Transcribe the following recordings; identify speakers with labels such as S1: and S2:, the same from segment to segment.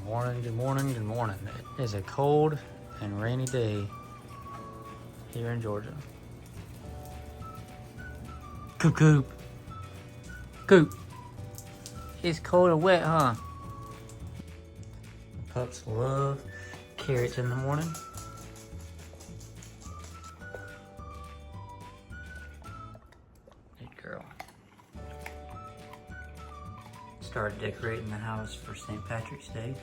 S1: morning, good morning, good morning. It is a cold and rainy day here in Georgia. Coop, coop. Coop. It's cold and wet, huh? Pups love carrots in the morning. Good girl. Started decorating the house for St. Patrick's Day.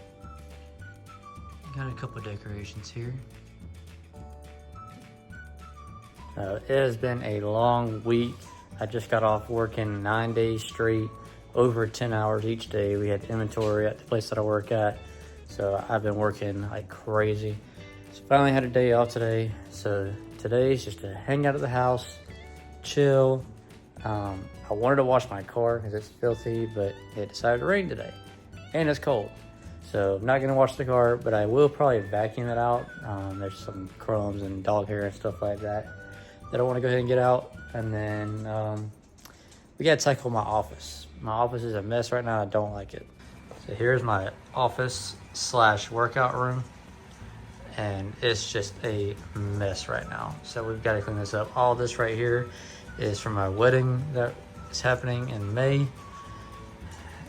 S1: Got a couple decorations here. It has been a long week. I just got off working 9 days straight, over 10 hours each day. We had inventory at the place that I work at, so I've been working like crazy. So finally had a day off today. So today is just to hang out at the house, chill. I wanted to wash my car because it's filthy, but it decided to rain today and it's cold. So I'm not gonna wash the car, but I will probably vacuum it out. There's some crumbs and dog hair and stuff like that I want to go ahead and get out. And then we gotta tackle my office. My office is a mess right now. I don't like it. So here's my office / workout room, and it's just a mess right now. So we've got to clean this up. All this right here is from my wedding that is happening in May,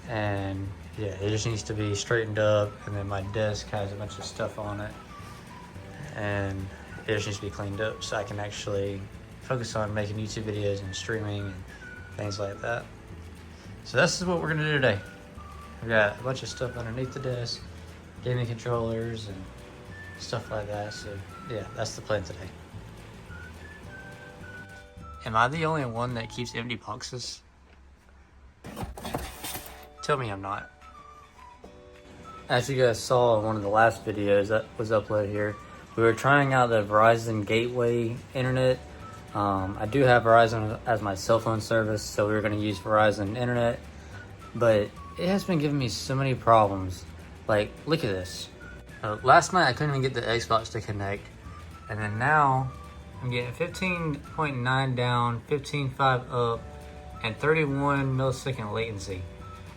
S1: and yeah, it just needs to be straightened up. And then my desk has a bunch of stuff on it, and it just needs to be cleaned up so I can actually focus on making YouTube videos and streaming and things like that. So this is what we're gonna do today. We've got a bunch of stuff underneath the desk, gaming controllers and stuff like that. So yeah, that's the plan today. Am I the only one that keeps empty boxes? Tell me I'm not. As you guys saw in one of the last videos that was uploaded here, we were trying out the Verizon Gateway internet. I do have Verizon as my cell phone service, so we were going to use Verizon internet, but it has been giving me so many problems. Like, look at this. Last night I couldn't even get the Xbox to connect, and then now I'm getting 15.9 down, 15.5 up, and 31 millisecond latency.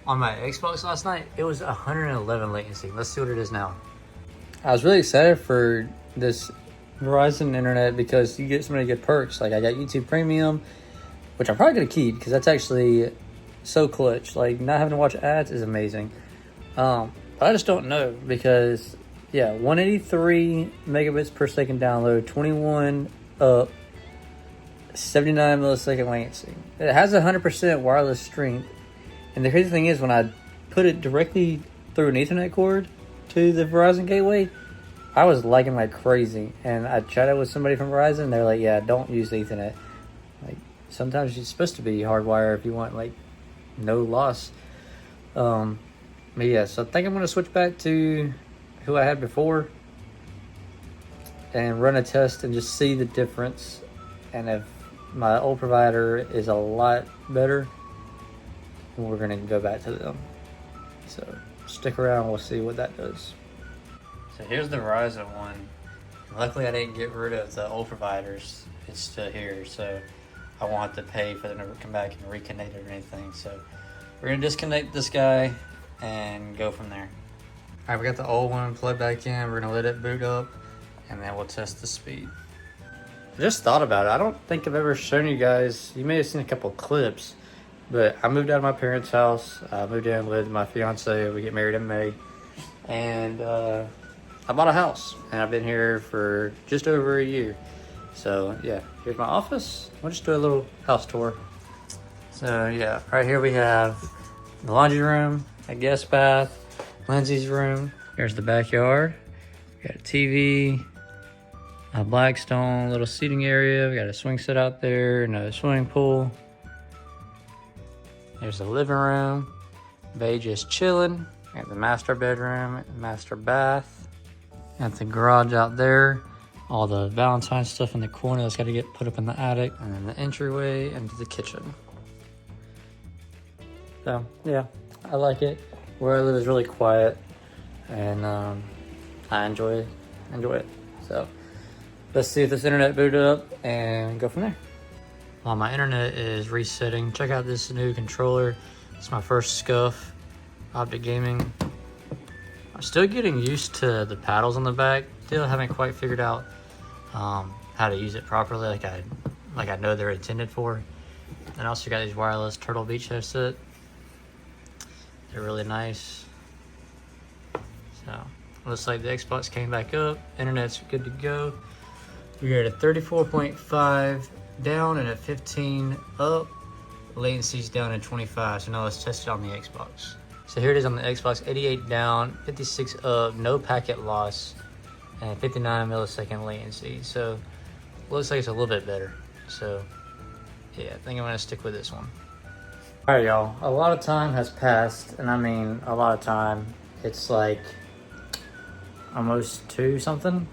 S1: On my Xbox last night, it was 111 latency. Let's see what it is now. I was really excited for this Verizon internet because you get so many good perks. Like I got YouTube Premium, which I'm probably gonna keep because that's actually so clutch. Like not having to watch ads is amazing. But I just don't know because yeah, 183 megabits per second download, 21 up, 79 millisecond latency. It has 100% wireless strength, and the crazy thing is when I put it directly through an Ethernet cord to the Verizon Gateway, I was lagging like crazy, and I chatted with somebody from Verizon, and they're like, yeah, don't use Ethernet. Like, sometimes it's supposed to be hardwire if you want, like, no loss. But yeah, so I think I'm going to switch back to who I had before and run a test and just see the difference. And if my old provider is a lot better, then we're going to go back to them. So stick around, we'll see what that does. So here's the Verizon one. Luckily I didn't get rid of the old providers. It's still here, so I won't have to pay for them to come back and reconnect it or anything. So we're gonna disconnect this guy and go from there. All right, we got the old one plugged back in. We're gonna let it boot up and then we'll test the speed. I just thought about it. I don't think I've ever shown you guys, you may have seen a couple clips, but I moved out of my parents' house. I moved in with my fiance. We get married in May. And I bought a house, and I've been here for just over a year. So yeah, here's my office. We'll just do a little house tour. So yeah, right here we have the laundry room, a guest bath, Lindsay's room. Here's the backyard. We got a TV, a Blackstone little seating area. We got a swing set out there, another swimming pool. There's the living room. Bae just chilling. We got the master bedroom, master bath. Got the garage out there, all the Valentine's stuff in the corner that's got to get put up in the attic, and then the entryway into the kitchen. So yeah, I like it. Where I live is really quiet, and I enjoy it. So let's see if this internet booted up and go from there. While my internet is resetting, check out this new controller. It's my first Scuff Optic Gaming. I'm still getting used to the paddles on the back. Still haven't quite figured out how to use it properly like I know they're intended for. And also got these wireless Turtle Beach headset. They're really nice. So looks like the Xbox came back up. Internet's good to go. We're at a 34.5 down and a 15 up. Latency's down at 25. So now let's test it on the Xbox. So here it is on the Xbox, 88 down, 56 up, no packet loss, and 59 millisecond latency. So looks like it's a little bit better. So yeah, I think I'm gonna stick with this one. All right, y'all, a lot of time has passed, and I mean a lot of time. It's like almost 2 something.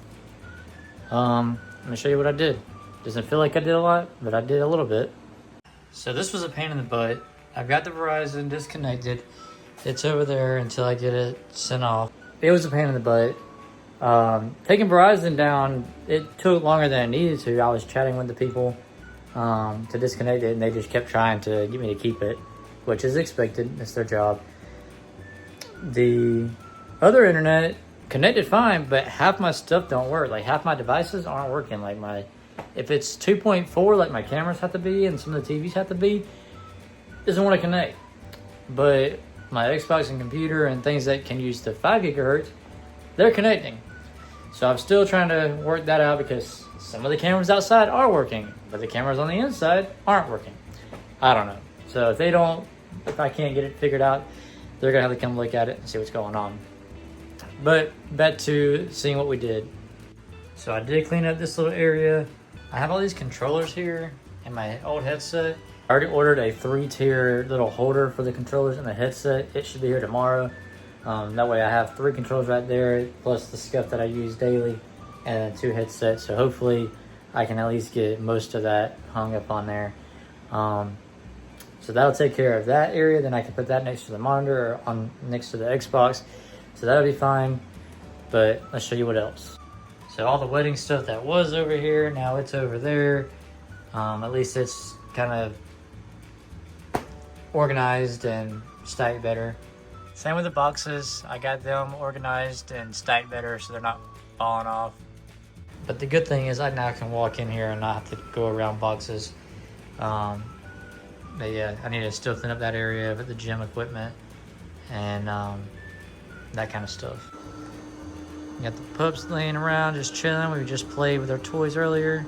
S1: I'm gonna show you what I did. Doesn't feel like I did a lot, but I did a little bit. So this was a pain in the butt. I've got the Verizon disconnected. It's over there until I get it sent off. It was a pain in the butt. Taking Verizon down, it took longer than it needed to. I was chatting with the people to disconnect it, and they just kept trying to get me to keep it, which is expected. It's their job. The other internet connected fine, but half my stuff don't work. Like half my devices aren't working. Like if it's 2.4, like my cameras have to be and some of the TVs have to be, it doesn't want to connect. But my Xbox and computer and things that can use the 5 gigahertz, they're connecting. So I'm still trying to work that out because some of the cameras outside are working, but the cameras on the inside aren't working. I don't know. So if I can't get it figured out, they're gonna have to come look at it and see what's going on. But back to seeing what we did. So I did clean up this little area. I have all these controllers here in my old headset. I already ordered a 3-tier little holder for the controllers and the headset. It should be here tomorrow. That way I have 3 controllers right there, plus the stuff that I use daily, and 2 headsets. So hopefully I can at least get most of that hung up on there. So that'll take care of that area. Then I can put that next to the monitor or next to the Xbox. So that'll be fine. But let's show you what else. So all the wedding stuff that was over here, now it's over there. At least it's kind of organized and stacked better. Same with the boxes. I got them organized and stacked better so they're not falling off. But the good thing is I now can walk in here and not have to go around boxes. But yeah, I need to still clean up that area with the gym equipment and that kind of stuff. We got the pups laying around just chilling. We just played with our toys earlier.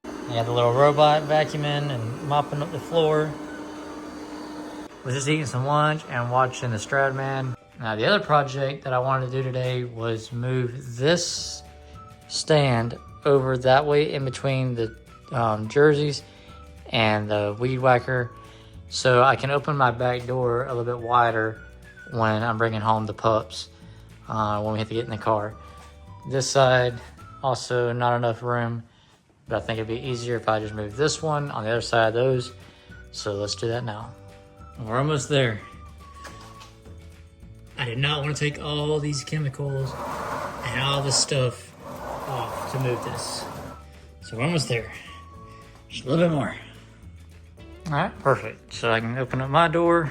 S1: We got the little robot vacuuming and mopping up the floor. We're just eating some lunch and watching the Stradman. Now the other project that I wanted to do today was move this stand over that way in between the jerseys and the weed whacker, so I can open my back door a little bit wider when I'm bringing home the pups when we have to get in the car. This side also not enough room, but I think it'd be easier if I just move this one on the other side of those. So let's do that now. We're almost there. I did not want to take all these chemicals and all this stuff off to move this. So we're almost there. Just a little bit more. All right, perfect. So I can open up my door.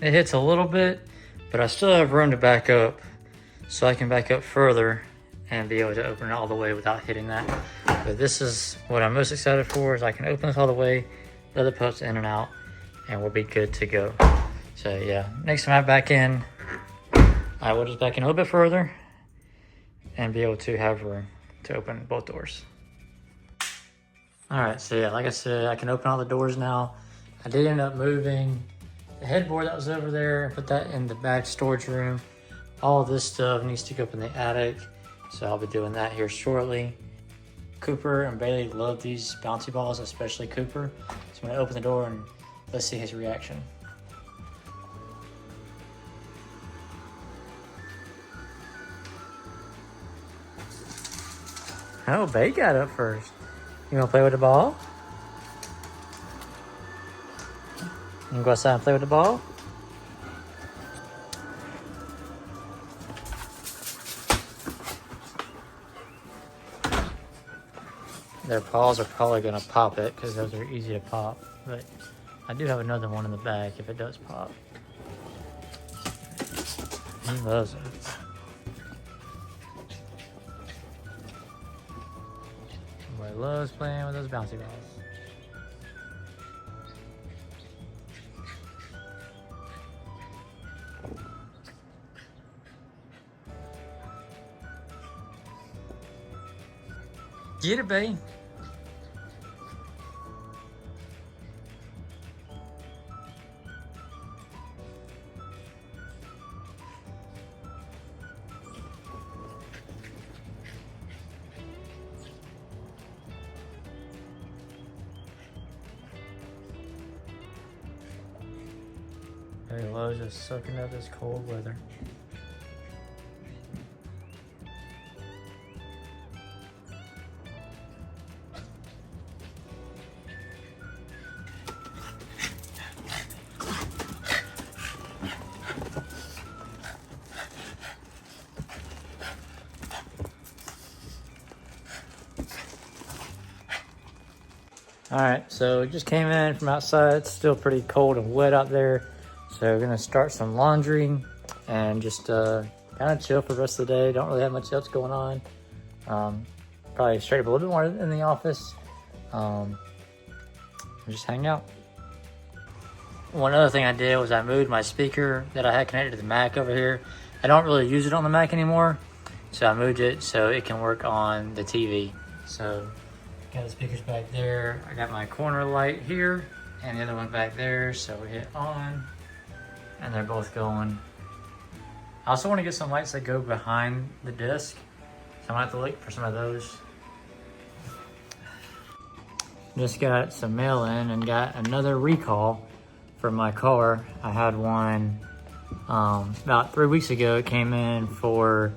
S1: It hits a little bit, but I still have room to back up. So I can back up further and be able to open it all the way without hitting that. But this is what I'm most excited for, is I can open this all the way, let the pups in and out, and we'll be good to go. So yeah, next time I back in, I will just back in a little bit further and be able to have room to open both doors. All right, so yeah, like I said, I can open all the doors now. I did end up moving the headboard that was over there and put that in the back storage room. All of this stuff needs to go up in the attic, so I'll be doing that here shortly. Cooper and Bailey love these bouncy balls, especially Cooper. So I'm gonna open the door and let's see his reaction. Oh, Bay got up first. You wanna play with the ball? You wanna go outside and play with the ball? Their paws are probably gonna pop it because those are easy to pop, but I do have another one in the back if it does pop. He loves it. Boy loves playing with those bouncy balls. Get it, babe. Very low, just soaking up this cold weather. All right, so it just came in from outside. It's still pretty cold and wet out there. So we're gonna start some laundry and just kind of chill for the rest of the day. Don't really have much else going on. Probably straight up a little bit more in the office. And just hang out. One other thing I did was I moved my speaker that I had connected to the Mac over here. I don't really use it on the Mac anymore. So I moved it so it can work on the TV. So got the speakers back there. I got my corner light here and the other one back there. So we hit on and they're both going. I also want to get some lights that go behind the disc. So I'm gonna have to look for some of those. Just got some mail in and got another recall for my car. I had one about 3 weeks ago. It came in for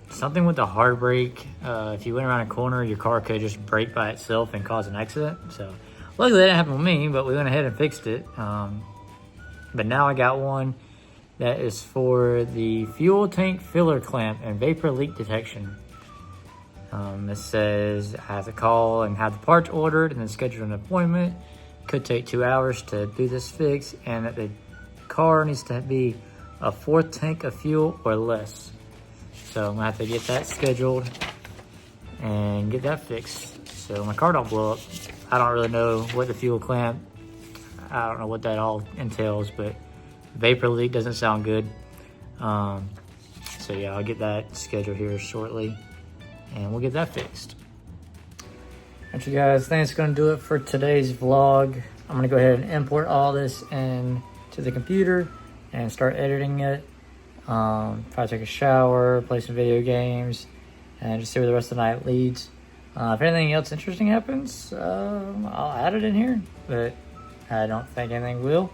S1: something with the hard brake. If you went around a corner, your car could just brake by itself and cause an accident. So luckily that didn't happen with me, but we went ahead and fixed it. But now I got one that is for the fuel tank filler clamp and vapor leak detection. It says I have to call and have the parts ordered and then schedule an appointment. Could take 2 hours to do this fix, and that the car needs to be a 4th tank of fuel or less. So I'm gonna have to get that scheduled and get that fixed so my car don't blow up. I don't really know what the fuel clamp, I don't know what that all entails, but vapor leak doesn't sound good. So yeah, I'll get that scheduled here shortly and we'll get that fixed. Alright you guys, I think it's gonna do it for today's vlog. I'm gonna go ahead and import all this into the computer and start editing it. Probably take a shower, play some video games, and just see where the rest of the night leads. If anything else interesting happens, I'll add it in here, but I don't think anything will.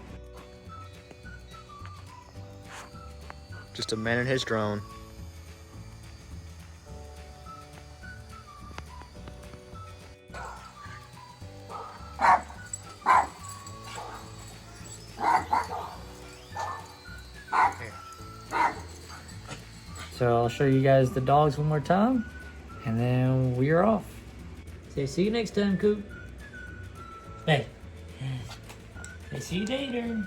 S2: Just a man and his drone.
S1: So I'll show you guys the dogs one more time, and then we are off. Say see you next time, Coop. Hey. Say see you later.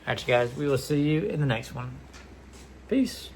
S1: Alright you guys, we will see you in the next one. Peace.